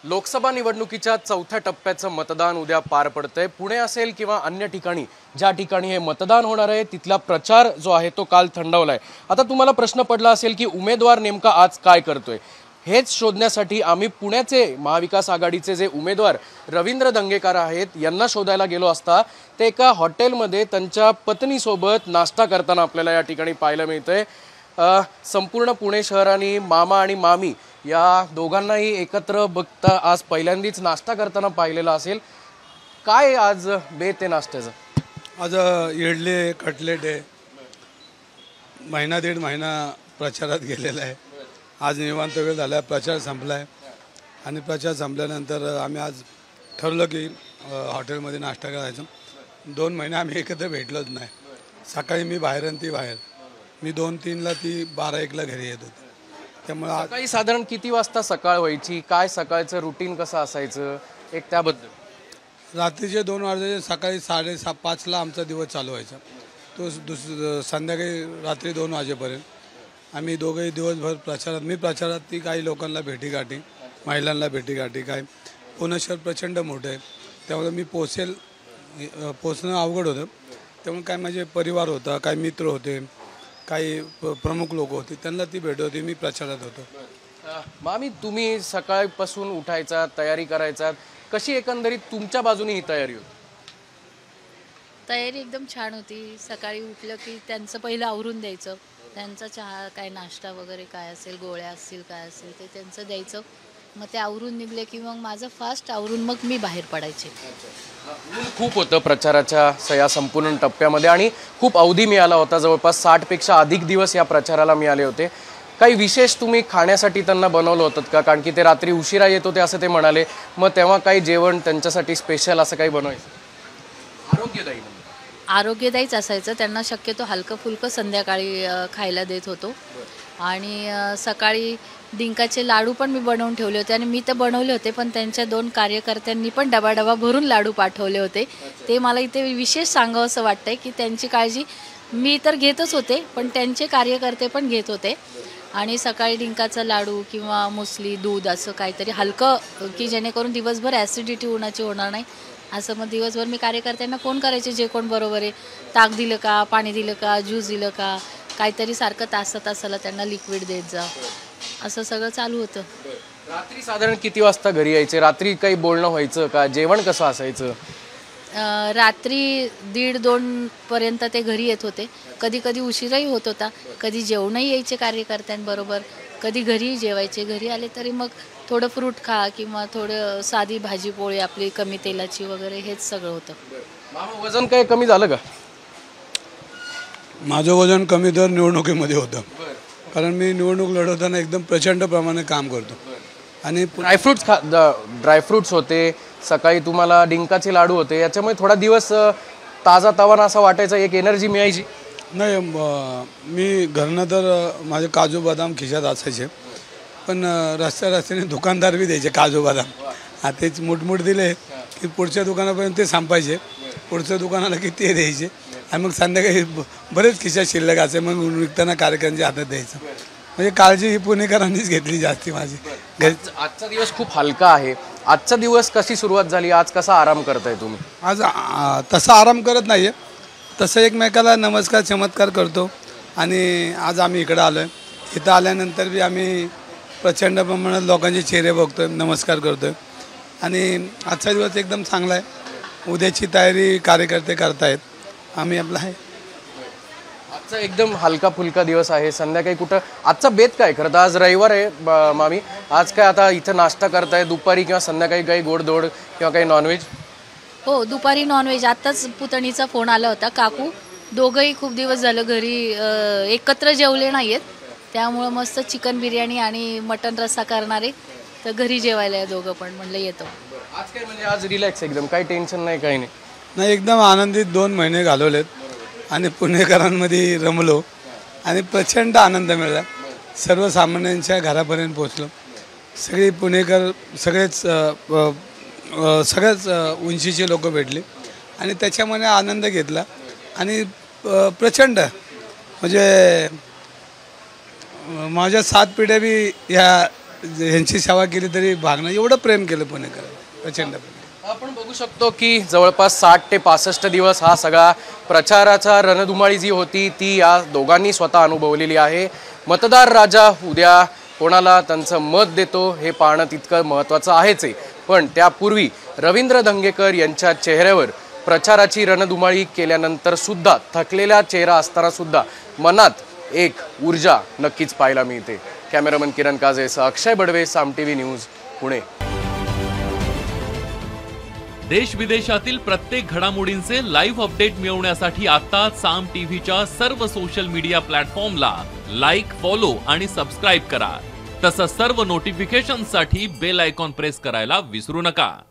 लोकसभा निवडणुकीच्या चौथ्या टप्प्याचं मतदान उद्या पार पडतंय। पुणे असेल किंवा अन्य ठिकाणी ज्या ठिकाणी हे मतदान होणार आहे तिथला प्रचार जो आहे तो काल थंडावलाय। आता तुम्हाला प्रश्न पडला असेल की उमेदवार नेमका आज काय करतोय, हेच शोधण्यासाठी आम्ही पुण्याचे महाविकास आघाडीचे जे उमेदवार रवींद्र दंगेकर आहेत यांना शोधायला गेलो असता ते एका हॉटेलमध्ये त्यांच्या पत्नीसोबत नाश्ता करताना आपल्याला या ठिकाणी पाहायला मिळतंय। संपूर्ण पुणे शहराने मामा आणि मामी या दोघांनाही एकत्र बघता आज पहिल्यांदाच नाश्ता करताना पाहिलेला असेल। काय आज बेत आहे नाश्त्याचं? आज इडली कटलेट आहे। महिना दीड महिना प्रचारात गेलेला आहे। आज निवांत वेळ झाला, प्रचार संपला आहे आणि प्रचार संपल्यानंतर आम्ही आज ठरवलं की हॉटेलमध्ये नाश्ता करायचा। 2 महिने आम्ही एकत्र भेटलोच नाही। सकाळी मी बाहेर आणि ती बाहेर, मी 2-3ला, ती 12-1ला घरी येत होती। त्यामुळे सकाळी साधारण किती वाजता सकाळ व्हायची, काय सकाळचं रुटीन कसं असायचं एक त्याबद्दल? रात्रीचे 2 वाजता, सकाळी 5:30ला आमचा दिवस चालू व्हायचा, तो संध्याकाळी रात्री 2 वाजेपर्यंत आम्ही दोघेही दिवसभर प्रचारात, मी प्रचारात, ती काही लोकांना भेटीगाठी, महिलांना भेटीगाठी। काय पुणे शहर प्रचंड मोठं आहे, त्यामुळे मी पोचणं अवघड होतं। त्यामुळे काय माझे परिवार होता, काही मित्र होते, काही प्रमुख लोक होते, त्यांना ती भेट होती, मी प्रचारात होतो। मामी, तुम्ही सकाळपासून उठायचा, तयारी करायचा, कशी एकंदरीत तुमच्या बाजूने ही तयारी होती? तयारी एकदम छान होती। सकाळी उठलं की त्यांचं पहिलं आवरून द्यायचं, त्यांचा चहा काय नाश्ता वगैरे काय असेल, गोळ्या असतील काय असेल ते त्यांचं द्यायचं। मग ते आवरून निघले की मग माझं फास्ट आवरून मग मी बाहेर पडायचे। खूप होतं प्रचाराच्या या संपूर्ण टप्प्यामध्ये आणि खूप अवधी मिळाला होता, जवळपास 60 पेक्षा अधिक दिवस या प्रचाराला मिळाले होते। काही विशेष तुम्ही खाण्यासाठी त्यांना बनवलं होतं का? कारण की ते रात्री उशिरा येत होते असं ते म्हणाले, मग तेव्हा काही जेवण त्यांच्यासाठी स्पेशल असं काही बनवायचं? आरोग्यदायीच असायचं, त्यांना शक्यतो हलकं फुलकं संध्याकाळी खायला देत होतो। आणि सकाळी डिंकाचे लाडू पण मी बनवून ठेवले होते आणि मी तर बनवले होते, पण त्यांच्या 2 कार्यकर्त्यांनी पण डबा भरून लाडू पाठवले होते। ते मला इथे विशेष सांगावं असं वाटतंय की त्यांची काळजी मी तर घेतच होते, पण त्यांचे कार्यकर्ते पण घेत होते। आणि सकाळी डिंकाचा लाडू किंवा मुसली, दूध असं काहीतरी हलकं की जेणेकरून दिवसभर ॲसिडिटी उन्हाची होणार नाही असं। मग दिवसभर मी कार्यकर्त्यांना फोन करायचे, जे कोण बरोबर आहे, ताक दिलं का, पाणी दिलं का, ज्यूस दिलं का, काहीतरी सारखं तासाला त्यांना लिक्विड देत जा, असं सगळं चालू होतं। रात्री साधारण किती वाजता घरी यायचे? रात्री काही बोलणं व्हायचं का? जेवण कसं असायचं? रात्री 1:30-2 पर्यंत ते घरी येत होते। कधी कधी उशिराही होत होता, कधी जेवणही यायचे कार्यकर्त्यांबरोबर, कधी घरी जेवायचे। घरी आले तरी मग थोडं फ्रूट खा किंवा थोडं साधी भाजी पोळी आपली कमी तेलाची वगैरे, हेच सगळं होतं। वजन काय कमी झालं का? माझं वजन कमी तर निवडणुकीमध्ये होतं, कारण मी निवडणूक लढवताना एकदम प्रचंड प्रमाणे काम करतो। आणि ड्रायफ्रुट्स होते, सकाळी तुम्हाला डिंकाचे लाडू होते, याच्यामुळे थोडा दिवस ताजा तवाना असं वाटायचा, एक एनर्जी मिळायची? नाही, मी घरनं तर माझे काजू बदाम खिशात असायचे, पण रस्त्याने दुकानदार बी द्यायचे काजू बदाम। तेच मुठमुठ दिले की पुढच्या दुकानापर्यंत ते संपायचे, पुढच्या दुकानाला की ते द्यायचे, आणि मग संध्याकाळी बरेच खिशात शिल्लक असे, मग विकताना कार्यकर्त्यांच्या हातात द्यायचं। म्हणजे काळजी ही पुणेकरांनीच घेतली जास्ती माझी। आजचा दिवस खूप हलका आहे, आजचा दिवस कशी सुरुवात झाली, आज कसा आराम करताय तुम्ही? आज तसा आराम करत नाही आहे, तसं एकमेकाला नमस्कार चमत्कार करतो। आणि आज आम्ही इकडं आलो आहे, इथं आल्यानंतर बी आम्ही प्रचंड प्रमाणात लोकांचे चेहरे बघतो आहे, नमस्कार करतो आहे। आणि आजचा दिवस एकदम चांगला आहे, उद्याची तयारी कार्यकर्ते करतायत, आम्ही आपला आहे। आजचा एकदम हलका फुलका दिवस आहे। संध्याकाळी कुठं आजचा बेत काय? खरं तर आज रविवार आहे मामी, आज काय आता इथं नाश्ता करताय दुपारी किंवा संध्याकाळी? काही गोडधोड किंवा काही नॉनव्हेज? हो, दुपारी नॉनव्हेज। आत्ताच पुतणीचा फोन आला होता, काकू दोघंही खूप दिवस झालं घरी एकत्र जेवले नाही आहेत, त्यामुळं मस्त चिकन बिर्याणी आणि मटन रस्सा करणारे, तर घरी जेवायला आहे दोघं पण, म्हणलं येतो। आज काय म्हणजे आज रिलॅक्स एकदम, काही टेन्शन नाही, काही नाही? नाही, एकदम आनंदित 2 महिने घालवलेत आणि पुणेकरांमध्ये रमलो आणि प्रचंड आनंद मिळाला। सर्वसामान्यांच्या घरापर्यंत पोचलो, सगळे पुणेकर, सगळ्याच उंचीचे लोक भेटले आणि त्याच्यामध्ये आनंद घेतला। आणि प्रचंड म्हणजे माझ्या 7 पिढ्या बी ह्या ह्यांची सेवा केली तरी भागणार, एवढं प्रेम केलं पुणेकर प्रचंड. आपण बघू शकतो की जवळपास 60 ते 65 दिवस हा सगळा प्रचाराचा रणधुमाळी जी होती ती या दोघांनी स्वतः अनुभवलेली आहे. मतदार राजा उद्या कोणाला त्यांचं मत देतो हे पाहणं तितकं महत्त्वाचं आहेच आहे. पण त्यापूर्वी रवींद्र धंगेकर यांच्या चेहऱ्यावर प्रचाराची रणधुमाळी केल्यानंतर सुद्धा थकलेला चेहरा असताना सुद्धा मनात एक ऊर्जा नक्कीच पाहायला मिळते. कॅमेरामन किरण काजेसह अक्षय बडवे, साम टीव्ही न्यूज, पुणे. देश विदेशातील प्रत्येक घडामोडींचे लाईव्ह अपडेट मिळवण्यासाठी आता साम टीव्हीच्या सर्व सोशल मीडिया प्लॅटफॉर्मला लाईक, फॉलो आणि सबस्क्राईब करा. तसंच सर्व नोटिफिकेशनसाठी बेल आयकॉन प्रेस करायला विसरू नका.